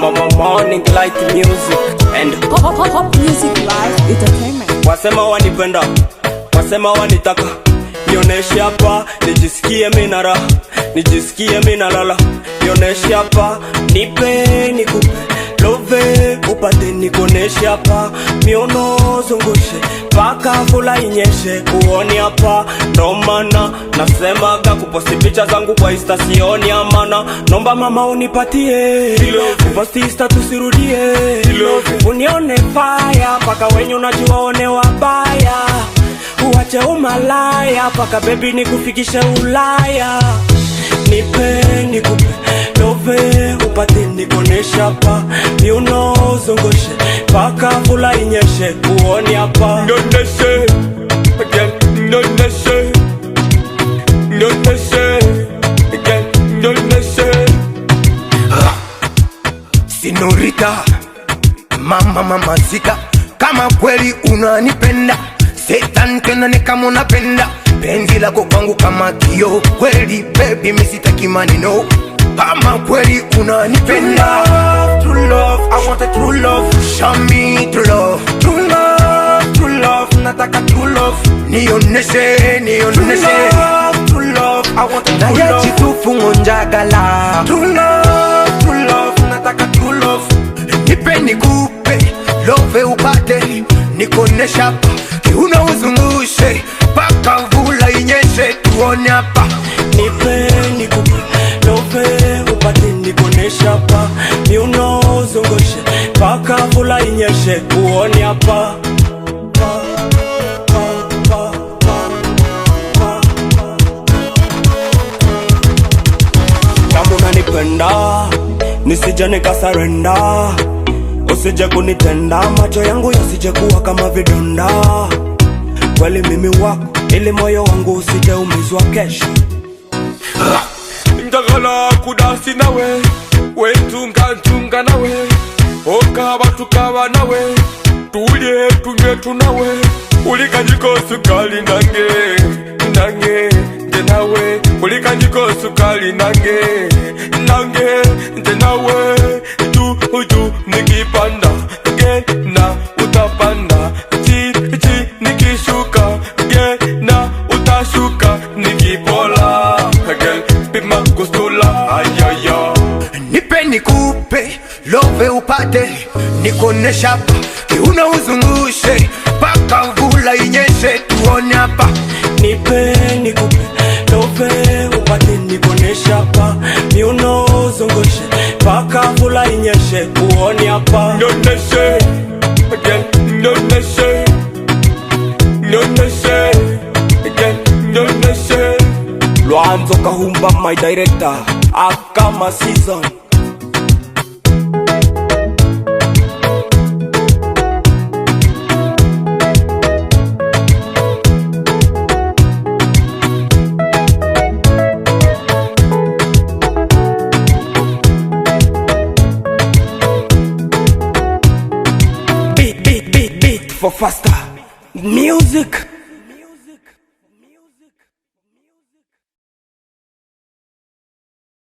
Mama Morning Light Music and Pop Music Live Entertainment. Wasema wanipenda, wasema wanitaka, nioneshe hapa, nijisikie mina raha, nijisikie mina lala. Nioneshe hapa, nipe nikupe, love upate nikoneshe hapa, miono zungushe, paka vula inyeshe, uoni hapa. Ndo maana nasemaga kuposti picha zangu kwa Insta sioni amana. Nomba mama unipatie, kuposti Insta tusirudie, unione fire, paka wenye unajua one wabaya. Uwache umalaya, paka baby nikufikishe Ulaya. Nipe nikupe, love upate nikonesha hapa, miuno zungushe, paka vula inyeshe, uoni hapa. Nioneshe, again, nioneshe, nioneshe, again, nioneshe. Senorita, mama zika, kama kweli unanipenda, setan tena ni kama unapenda, penzi lako kwangu kama kio, kweli baby mimi sitaki maneno, kama kweli unanipenda. True love, I want a true love, show me true love, true love, true love, nataka true love, nioneshe, true love, I want a true love, na yachitufu ngonjagala, true love, nataka true love, nipe nikupe, love upate, nikonesha hapa, kiuno uzungushe, paka vula inyeshe, tuone hapa. Nipe nikupe, love upate nikonesha hapa, miuno zungushe, paka vula inyeshe, uoni hapa. Kama unanipenda, nisije nikasarenda, usije kunitenda, macho yangu yasije kuwa kama vidonda. Kweli mimi wako, ili moyo wangu usije umizwa kesho. Njagala kudasi nawe, we tunga nawe, okaba tukaba nawe, tulye tunye tunawe, ulikajiko sukali nange, nje nawe, ulikajiko sukali nange, nje nawe, uju nikipanda, na utapanda, nikishuka, na utashuka, nikipola, pima kustula, ayaya. Nipe nikupe, love upate, nikonesha hapa, kiuno uzungushe, paka vula inyeshe, tuone hapa. Nipe nikupe, love upate nikonesha hapa, miuno zungushe, paka vula inyeshe, uoni hapa. Nioneshe, again, nioneshe, nioneshe, again, nioneshe. Luanzo Kahumba, my director, Akama Season. Beat for faster music.